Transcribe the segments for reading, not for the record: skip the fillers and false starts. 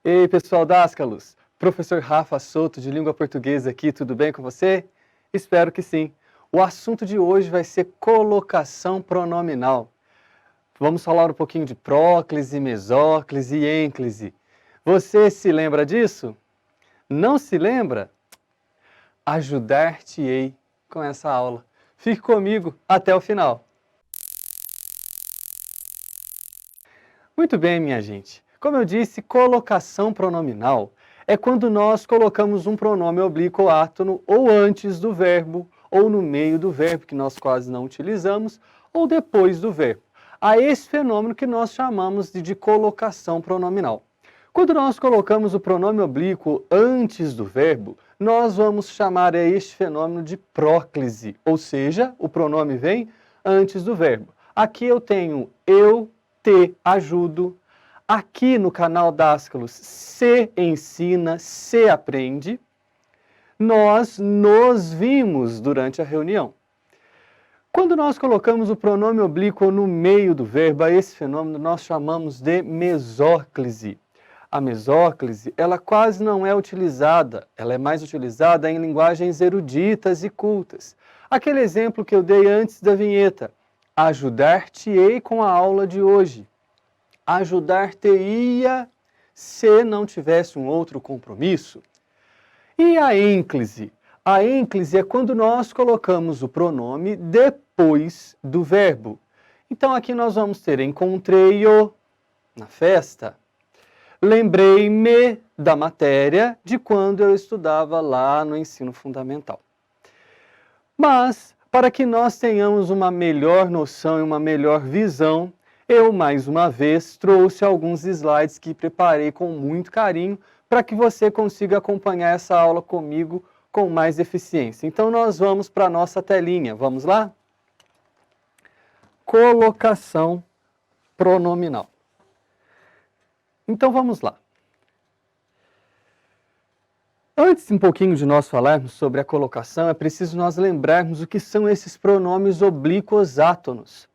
Ei, pessoal da Ascalos, professor Rafa Souto de Língua Portuguesa aqui, tudo bem com você? Espero que sim. O assunto de hoje vai ser colocação pronominal. Vamos falar um pouquinho de próclise, mesóclise e ênclise. Você se lembra disso? Não se lembra? Ajudar-te-ei com essa aula. Fique comigo até o final. Muito bem, minha gente. Como eu disse, colocação pronominal é quando nós colocamos um pronome oblíquo ou átono ou antes do verbo, ou no meio do verbo, que nós quase não utilizamos, ou depois do verbo. Há esse fenômeno que nós chamamos de colocação pronominal. Quando nós colocamos o pronome oblíquo antes do verbo, nós vamos chamar este fenômeno de próclise, ou seja, o pronome vem antes do verbo. Aqui eu tenho eu te ajudo. Aqui no canal Dascalos, se ensina, se aprende. Nós nos vimos durante a reunião. Quando nós colocamos o pronome oblíquo no meio do verbo, a esse fenômeno nós chamamos de mesóclise. A mesóclise, ela quase não é utilizada, ela é mais utilizada em linguagens eruditas e cultas. Aquele exemplo que eu dei antes da vinheta, ajudar-te-ei com a aula de hoje. Ajudar-te-ia se não tivesse um outro compromisso. E a ênclise? A ênclise é quando nós colocamos o pronome depois do verbo. Então aqui nós vamos ter encontrei-o na festa. Lembrei-me da matéria de quando eu estudava lá no ensino fundamental. Mas, para que nós tenhamos uma melhor noção e uma melhor visão, eu, mais uma vez, trouxe alguns slides que preparei com muito carinho para que você consiga acompanhar essa aula comigo com mais eficiência. Então, nós vamos para a nossa telinha. Vamos lá? Colocação pronominal. Então, vamos lá. Antes um pouquinho de nós falarmos sobre a colocação, é preciso nós lembrarmos o que são esses pronomes oblíquos átonos.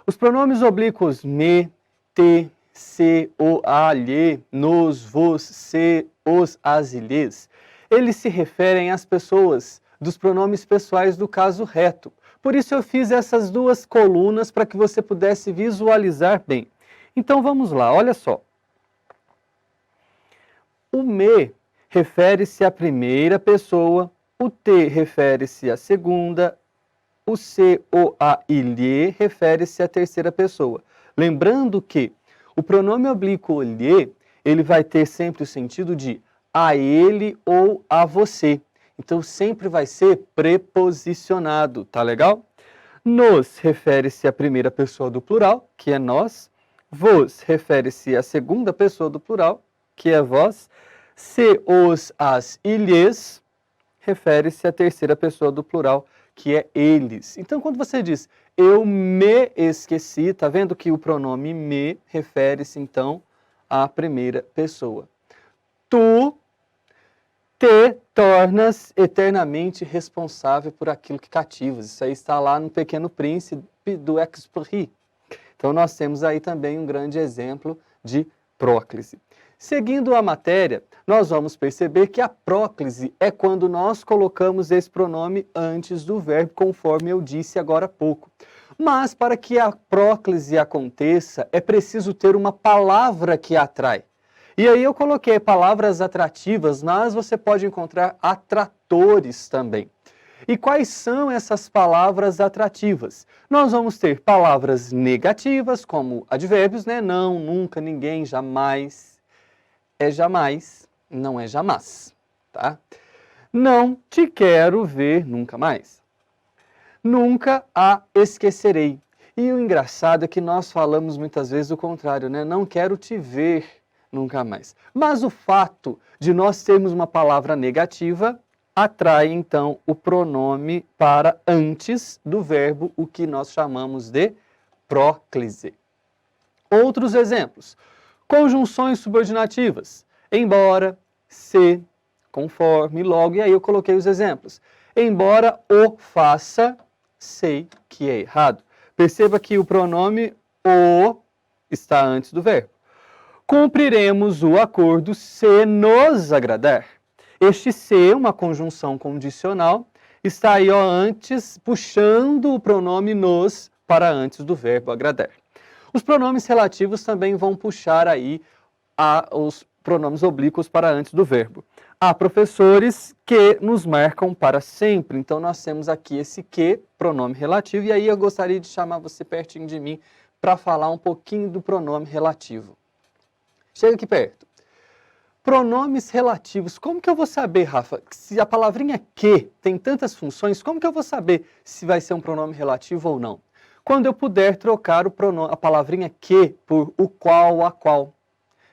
Os pronomes oblíquos me, te, se, o, a, lhe, nos, vos, se, os, as e lhes, eles se referem às pessoas dos pronomes pessoais do caso reto. Por isso eu fiz essas duas colunas para que você pudesse visualizar bem. Então vamos lá, olha só. O me refere-se à primeira pessoa, o te refere-se à segunda, o se, o, a e lhe refere-se à terceira pessoa. Lembrando que o pronome oblíquo lhe, ele vai ter sempre o sentido de a ele ou a você. Então sempre vai ser preposicionado, tá legal? Nos refere-se à primeira pessoa do plural, que é nós. Vos refere-se à segunda pessoa do plural, que é vós. Se, os, as e lhes refere-se à terceira pessoa do plural, que é eles. Então, quando você diz, eu me esqueci, tá vendo que o pronome me refere-se, então, à primeira pessoa. Tu te tornas eternamente responsável por aquilo que cativas. Isso aí está lá no Pequeno Príncipe do Exupéry. Então, nós temos aí também um grande exemplo de próclise. Seguindo a matéria, nós vamos perceber que a próclise é quando nós colocamos esse pronome antes do verbo, conforme eu disse agora há pouco. Mas para que a próclise aconteça, é preciso ter uma palavra que atrai. E aí eu coloquei palavras atrativas, mas você pode encontrar atratores também. E quais são essas palavras atrativas? Nós vamos ter palavras negativas, como advérbios, né? Não, nunca, ninguém, jamais. É jamais, não é jamais, tá? Não te quero ver nunca mais. Nunca a esquecerei. E o engraçado é que nós falamos muitas vezes o contrário, né? Não quero te ver nunca mais. Mas o fato de nós termos uma palavra negativa atrai, então, o pronome para antes do verbo, o que nós chamamos de próclise. Outros exemplos. Conjunções subordinativas. Embora, se, conforme, logo. E aí eu coloquei os exemplos. Embora o faça, sei que é errado. Perceba que o pronome o está antes do verbo. Cumpriremos o acordo se nos agradar. Este se, uma conjunção condicional, está aí antes, puxando o pronome nos para antes do verbo agradar. Os pronomes relativos também vão puxar aí os pronomes oblíquos para antes do verbo. Há professores que nos marcam para sempre, então nós temos aqui esse que, pronome relativo, e aí eu gostaria de chamar você pertinho de mim para falar um pouquinho do pronome relativo. Chega aqui perto. Pronomes relativos. Como que eu vou saber, Rafa, se a palavrinha que tem tantas funções, como que eu vou saber se vai ser um pronome relativo ou não? Quando eu puder trocar a palavrinha que por o qual, a qual.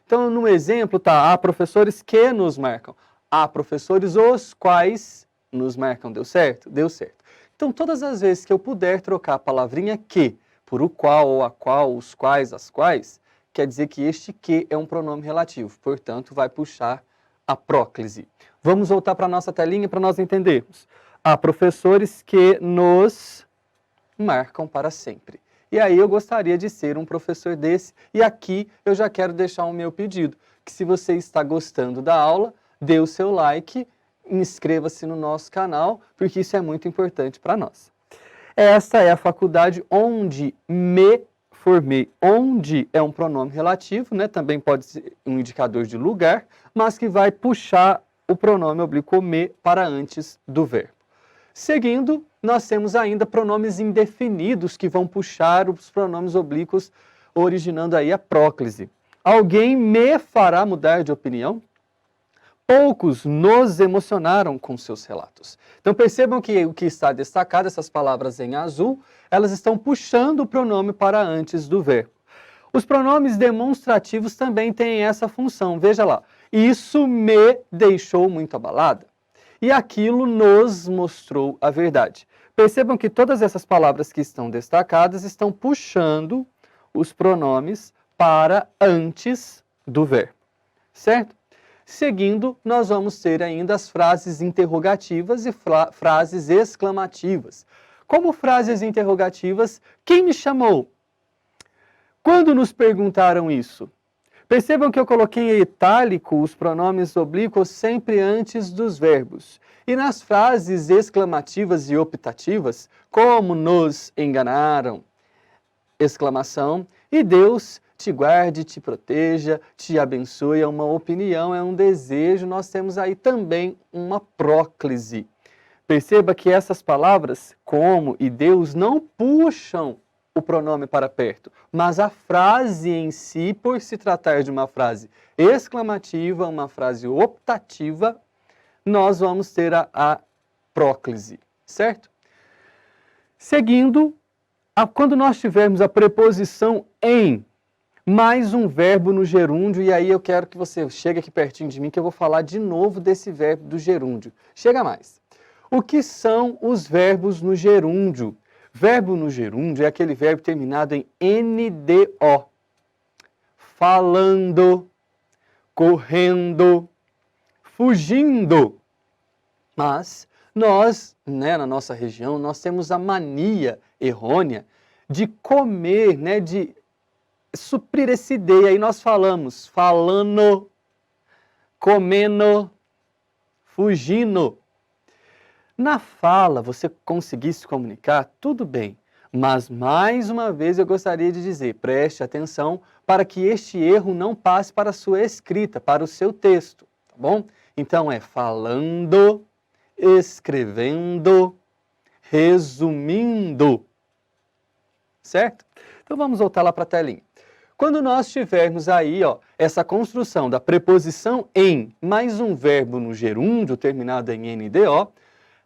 Então, no exemplo, há professores que nos marcam. Há professores os quais nos marcam. Deu certo? Deu certo. Então, todas as vezes que eu puder trocar a palavrinha que por o qual, ou a qual, os quais, as quais, quer dizer que este que é um pronome relativo, portanto, vai puxar a próclise. Vamos voltar para a nossa telinha para nós entendermos. Há professores que nos marcam para sempre. E aí eu gostaria de ser um professor desse, e aqui eu já quero deixar o meu pedido, que se você está gostando da aula, dê o seu like, inscreva-se no nosso canal, porque isso é muito importante para nós. Essa é a faculdade onde me formei, onde é um pronome relativo, né? Também pode ser um indicador de lugar, mas que vai puxar o pronome oblíquo me para antes do verbo. Seguindo, nós temos ainda pronomes indefinidos que vão puxar os pronomes oblíquos, originando aí a próclise. Alguém me fará mudar de opinião? Poucos nos emocionaram com seus relatos. Então percebam que o que está destacado, essas palavras em azul, elas estão puxando o pronome para antes do verbo. Os pronomes demonstrativos também têm essa função. Veja lá, isso me deixou muito abalada. E aquilo nos mostrou a verdade. Percebam que todas essas palavras que estão destacadas estão puxando os pronomes para antes do verbo, certo? Seguindo, nós vamos ter ainda as frases interrogativas e frases exclamativas. Como frases interrogativas, quem me chamou? Quando nos perguntaram isso? Percebam que eu coloquei em itálico os pronomes oblíquos sempre antes dos verbos. E nas frases exclamativas e optativas, como nos enganaram, exclamação, e Deus te guarde, te proteja, te abençoe, é uma opinião, é um desejo, nós temos aí também uma próclise. Perceba que essas palavras, como e Deus, não puxam o pronome para perto, mas a frase em si, por se tratar de uma frase exclamativa, uma frase optativa, nós vamos ter a próclise, certo? Seguindo, quando nós tivermos a preposição em, mais um verbo no gerúndio, e aí eu quero que você chegue aqui pertinho de mim, que eu vou falar de novo desse verbo do gerúndio. Chega mais. O que são os verbos no gerúndio? Verbo no gerúndio é aquele verbo terminado em NDO. Falando, correndo, fugindo. Mas nós, na nossa região, nós temos a mania errônea de comer, de suprir esse D. Aí nós falamos falando, comendo, fugindo. Na fala, você conseguir se comunicar, tudo bem. Mas, mais uma vez, eu gostaria de dizer, preste atenção para que este erro não passe para a sua escrita, para o seu texto, tá bom? Então, é falando, escrevendo, resumindo, certo? Então, vamos voltar lá para a telinha. Quando nós tivermos aí, essa construção da preposição em, mais um verbo no gerúndio, terminado em NDO,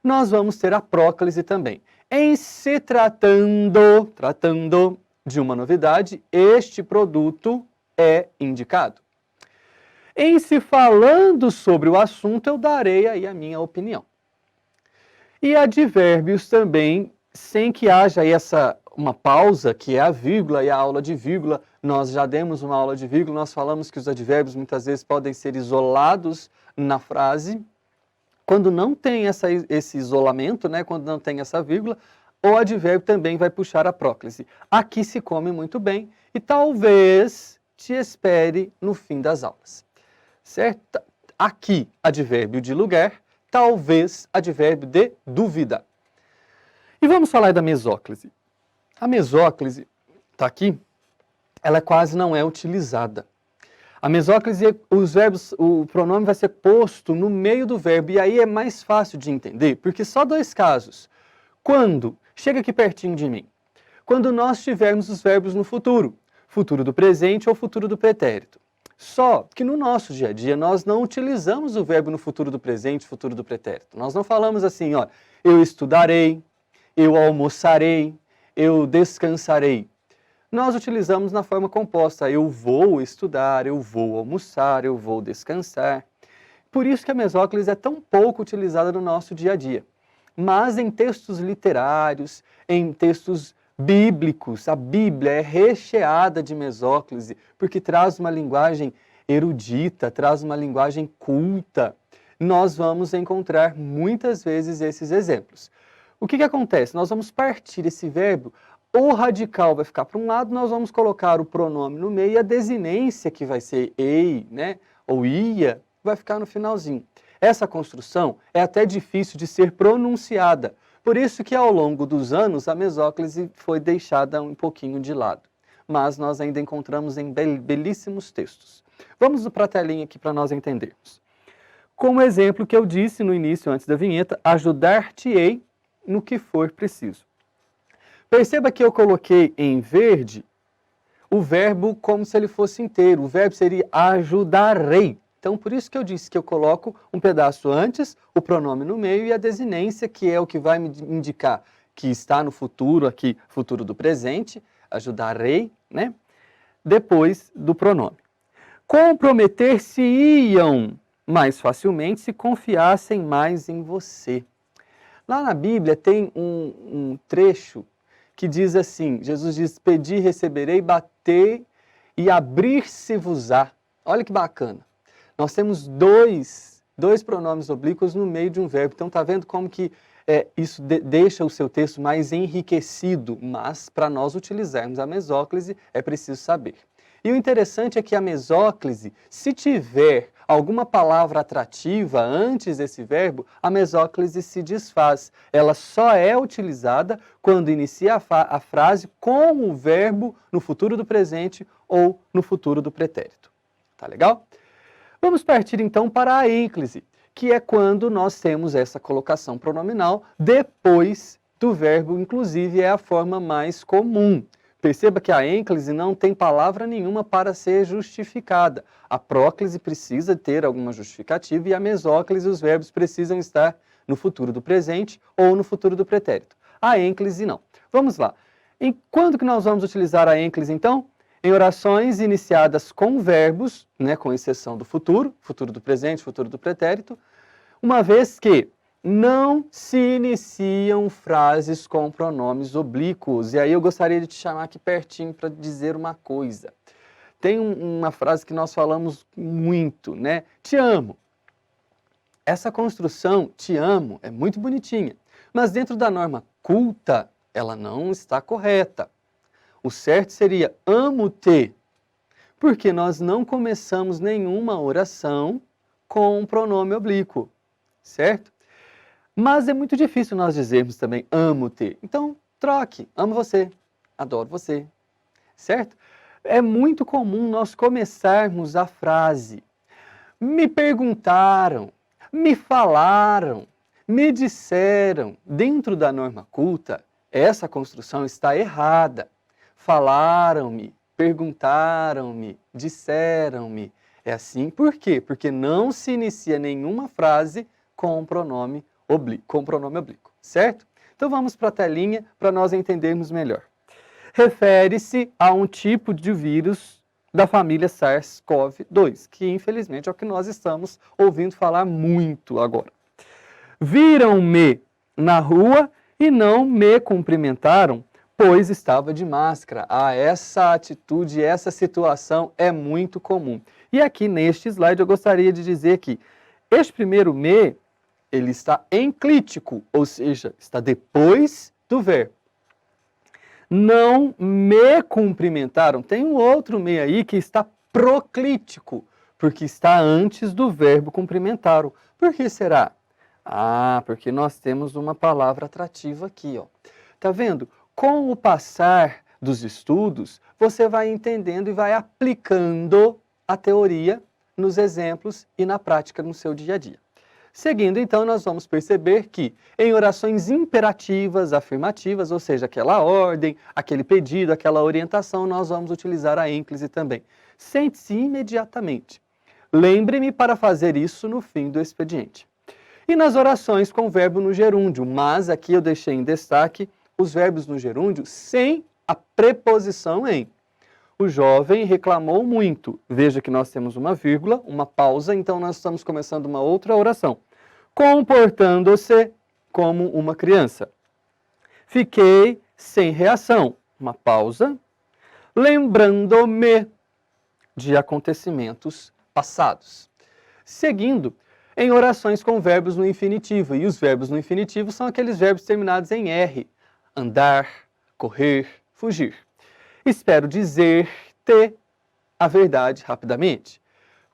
nós vamos ter a próclise também. Em se tratando de uma novidade, este produto é indicado. Em se falando sobre o assunto, eu darei aí a minha opinião. E advérbios também, sem que haja aí uma pausa, que é a vírgula e a aula de vírgula. Nós já demos uma aula de vírgula, nós falamos que os advérbios muitas vezes podem ser isolados na frase. Quando não tem esse isolamento, quando não tem essa vírgula, o advérbio também vai puxar a próclise. Aqui se come muito bem e talvez te espere no fim das aulas. Certo? Aqui, advérbio de lugar, talvez advérbio de dúvida. E vamos falar da mesóclise. A mesóclise, está aqui, ela quase não é utilizada. A mesóclise, o pronome vai ser posto no meio do verbo, e aí é mais fácil de entender, porque só dois casos. Quando, chega aqui pertinho de mim, quando nós tivermos os verbos no futuro, futuro do presente ou futuro do pretérito. Só que no nosso dia a dia nós não utilizamos o verbo no futuro do presente, futuro do pretérito. Nós não falamos assim, ó, eu estudarei, eu almoçarei, eu descansarei. Nós utilizamos na forma composta, eu vou estudar, eu vou almoçar, eu vou descansar. Por isso que a mesóclise é tão pouco utilizada no nosso dia a dia. Mas em textos literários, em textos bíblicos, a Bíblia é recheada de mesóclise, porque traz uma linguagem erudita, traz uma linguagem culta. Nós vamos encontrar muitas vezes esses exemplos. O que acontece? Nós vamos partir esse verbo, o radical vai ficar para um lado, nós vamos colocar o pronome no meio e a desinência, que vai ser ei, né, ou ia, vai ficar no finalzinho. Essa construção é até difícil de ser pronunciada, por isso que ao longo dos anos a mesóclise foi deixada um pouquinho de lado. Mas nós ainda encontramos em belíssimos textos. Vamos para a telinha aqui para nós entendermos. Como exemplo que eu disse no início, antes da vinheta, ajudar-te-ei no que for preciso. Perceba que eu coloquei em verde o verbo como se ele fosse inteiro. O verbo seria ajudarei. Então, por isso que eu disse que eu coloco um pedaço antes, o pronome no meio e a desinência, que é o que vai me indicar que está no futuro, aqui, futuro do presente, ajudarei, né? Depois do pronome. Comprometer-se-iam mais facilmente se confiassem mais em você. Lá na Bíblia tem um trecho que diz assim, Jesus diz, pedi, receberei, bater e abrir-se-vos-á. Olha que bacana. Nós temos dois pronomes oblíquos no meio de um verbo. Então, está vendo como que isso deixa o seu texto mais enriquecido, mas para nós utilizarmos a mesóclise é preciso saber. E o interessante é que a mesóclise, se tiver alguma palavra atrativa antes desse verbo, a mesóclise se desfaz. Ela só é utilizada quando inicia a frase com o verbo no futuro do presente ou no futuro do pretérito. Tá legal? Vamos partir então para a ênclise, que é quando nós temos essa colocação pronominal depois do verbo, inclusive é a forma mais comum. Perceba que a ênclise não tem palavra nenhuma para ser justificada. A próclise precisa ter alguma justificativa e a mesóclise, os verbos precisam estar no futuro do presente ou no futuro do pretérito. A ênclise não. Vamos lá. Em quando que nós vamos utilizar a ênclise então? Em orações iniciadas com verbos, né, com exceção do futuro do presente, futuro do pretérito, uma vez que não se iniciam frases com pronomes oblíquos. E aí eu gostaria de te chamar aqui pertinho para dizer uma coisa. Tem uma frase que nós falamos muito, né? Te amo. Essa construção, te amo, é muito bonitinha, mas dentro da norma culta, ela não está correta. O certo seria amo-te, porque nós não começamos nenhuma oração com um pronome oblíquo, certo? Mas é muito difícil nós dizermos também amo-te. Então, troque, amo você, adoro você, certo? É muito comum nós começarmos a frase me perguntaram, me falaram, me disseram. Dentro da norma culta, essa construção está errada. Falaram-me, perguntaram-me, disseram-me. É assim, por quê? Porque não se inicia nenhuma frase com um pronome oblíquo, certo? Então vamos para a telinha para nós entendermos melhor. Refere-se a um tipo de vírus da família SARS-CoV-2, que infelizmente é o que nós estamos ouvindo falar muito agora. Viram-me na rua e não me cumprimentaram, pois estava de máscara. Essa atitude, essa situação é muito comum. E aqui neste slide eu gostaria de dizer que este primeiro me, ele está enclítico, ou seja, está depois do verbo. Não me cumprimentaram. Tem um outro me aí que está proclítico, porque está antes do verbo cumprimentaram. Por que será? Ah, porque nós temos uma palavra atrativa aqui, ó. Tá vendo? Com o passar dos estudos, você vai entendendo e vai aplicando a teoria nos exemplos e na prática no seu dia a dia. Seguindo, então, nós vamos perceber que em orações imperativas, afirmativas, ou seja, aquela ordem, aquele pedido, aquela orientação, nós vamos utilizar a ênclise também. Sente-se imediatamente. Lembre-me para fazer isso no fim do expediente. E nas orações com verbo no gerúndio, mas aqui eu deixei em destaque os verbos no gerúndio sem a preposição em. O jovem reclamou muito. Veja que nós temos uma vírgula, uma pausa, então nós estamos começando uma outra oração. Comportando-se como uma criança. Fiquei sem reação. Uma pausa. Lembrando-me de acontecimentos passados. Seguindo, em orações com verbos no infinitivo. E os verbos no infinitivo são aqueles verbos terminados em R. Andar, correr, fugir. Espero dizer-te a verdade rapidamente.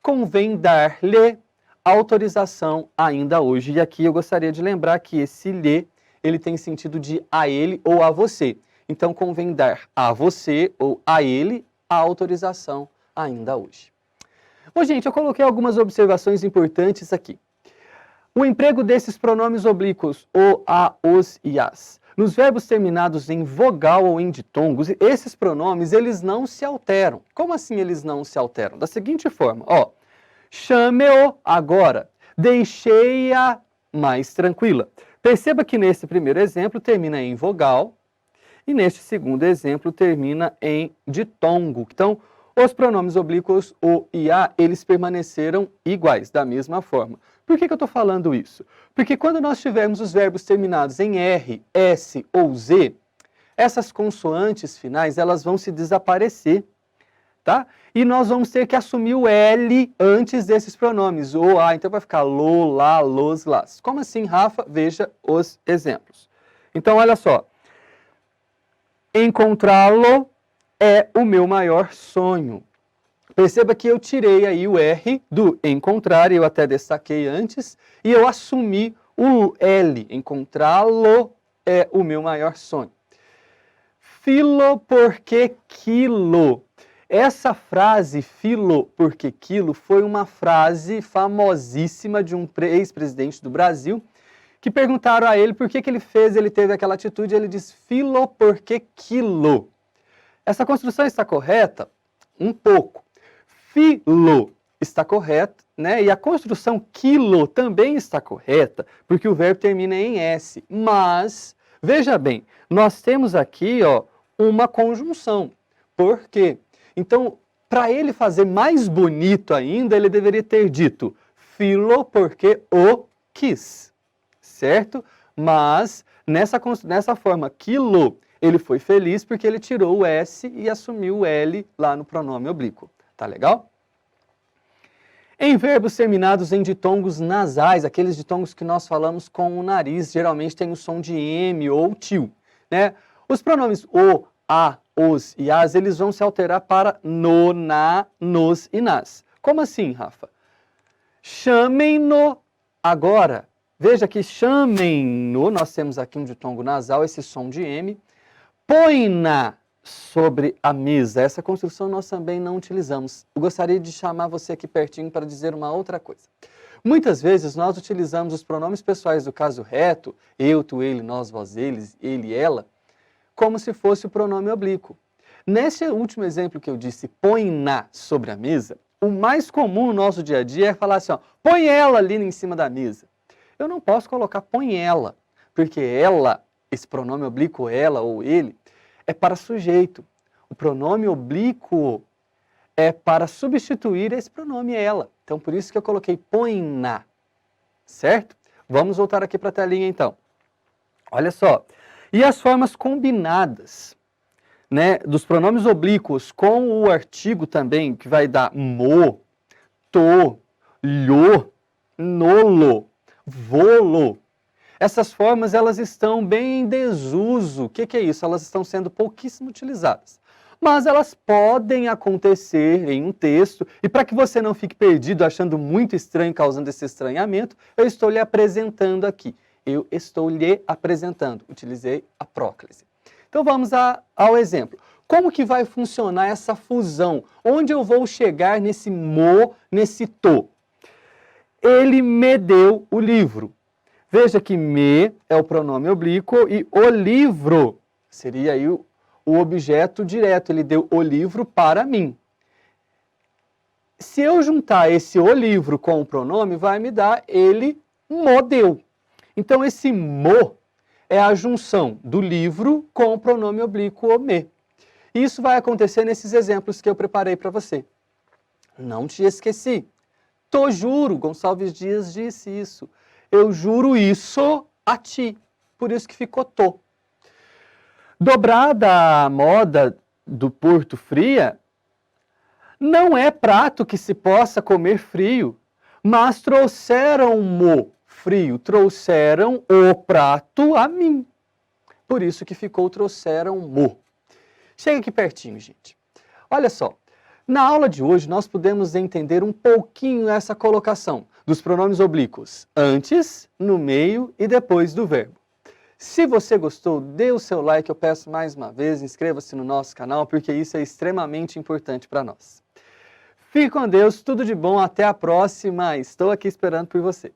Convém dar-lhe autorização ainda hoje. E aqui eu gostaria de lembrar que esse lhe, ele tem sentido de a ele ou a você. Então, convém dar a você ou a ele a autorização ainda hoje. Bom, gente, eu coloquei algumas observações importantes aqui. O emprego desses pronomes oblíquos, o, a, os e as. Nos verbos terminados em vogal ou em ditongos, esses pronomes, eles não se alteram. Como assim eles não se alteram? Da seguinte forma, ó. Chame-o agora. Deixei-a mais tranquila. Perceba que nesse primeiro exemplo termina em vogal e neste segundo exemplo termina em ditongo. Então, os pronomes oblíquos o e a, eles permaneceram iguais, da mesma forma. Por que eu estou falando isso? Porque quando nós tivermos os verbos terminados em R, S ou Z, essas consoantes finais, elas vão se desaparecer, tá? E nós vamos ter que assumir o L antes desses pronomes, o, a, então vai ficar lo, lá, los, las. Como assim, Rafa? Veja os exemplos. Então, olha só. Encontrá-lo é o meu maior sonho. Perceba que eu tirei aí o R do encontrar, eu até destaquei antes, e eu assumi o L. Encontrá-lo é o meu maior sonho. Filo porque quilo. Essa frase, filo porque quilo, foi uma frase famosíssima de um ex-presidente do Brasil, que perguntaram a ele por que ele teve aquela atitude, e ele diz filo porque quilo. Essa construção está correta? Um pouco. Filo está correto, né? E a construção quilo também está correta, porque o verbo termina em S. Mas, veja bem, nós temos aqui, ó, uma conjunção. Por quê? Então, para ele fazer mais bonito ainda, ele deveria ter dito filo porque o quis, certo? Mas, nessa forma, quilo, ele foi feliz porque ele tirou o S e assumiu o L lá no pronome oblíquo. Tá legal? Em verbos terminados em ditongos nasais, aqueles ditongos que nós falamos com o nariz, geralmente tem o som de M ou til, né? Os pronomes o, a, os e as, eles vão se alterar para no, na, nos e nas. Como assim, Rafa? Chamem-no agora. Veja que chamem-no, nós temos aqui um ditongo nasal, esse som de M. Põe-na sobre a mesa. Essa construção nós também não utilizamos. Eu gostaria de chamar você aqui pertinho para dizer uma outra coisa. Muitas vezes nós utilizamos os pronomes pessoais do caso reto, eu, tu, ele, nós, vós, eles, ele, ela, como se fosse o pronome oblíquo. Nesse último exemplo que eu disse, põe-na sobre a mesa, o mais comum no nosso dia a dia é falar assim, ó, põe ela ali em cima da mesa. Eu não posso colocar põe ela, porque ela, esse pronome oblíquo, ela ou ele, é para sujeito. O pronome oblíquo é para substituir esse pronome ela. Então, por isso que eu coloquei põe-na, certo? Vamos voltar aqui para a telinha, então. Olha só. E as formas combinadas, né, dos pronomes oblíquos com o artigo também, que vai dar mo, to, lho, nolo, volo. essas formas elas estão bem em desuso. O que é isso? Elas estão sendo pouquíssimo utilizadas. Mas elas podem acontecer em um texto, e para que você não fique perdido, achando muito estranho, causando esse estranhamento, eu estou lhe apresentando aqui. Eu estou lhe apresentando. Utilizei a próclise. Então vamos ao exemplo. Como que vai funcionar essa fusão? Onde eu vou chegar nesse mo, nesse to? Ele me deu o livro. Veja que me é o pronome oblíquo e o livro seria aí o objeto direto. Ele deu o livro para mim. Se eu juntar esse o livro com o pronome, vai me dar ele mo deu. Então esse mo é a junção do livro com o pronome oblíquo o me. Isso vai acontecer nesses exemplos que eu preparei para você. Não te esqueci. To juro, Gonçalves Dias disse isso. Eu juro isso a ti. Por isso que ficou to. Dobrada a moda do Porto Fria, não é prato que se possa comer frio, mas trouxeram-mo frio, trouxeram o prato a mim. Por isso que ficou trouxeram-mo. Chega aqui pertinho, gente. Olha só, na aula de hoje nós podemos entender um pouquinho essa colocação dos pronomes oblíquos antes, no meio e depois do verbo. Se você gostou, dê o seu like, eu peço mais uma vez, inscreva-se no nosso canal, porque isso é extremamente importante para nós. Fique com Deus, tudo de bom, até a próxima, estou aqui esperando por você.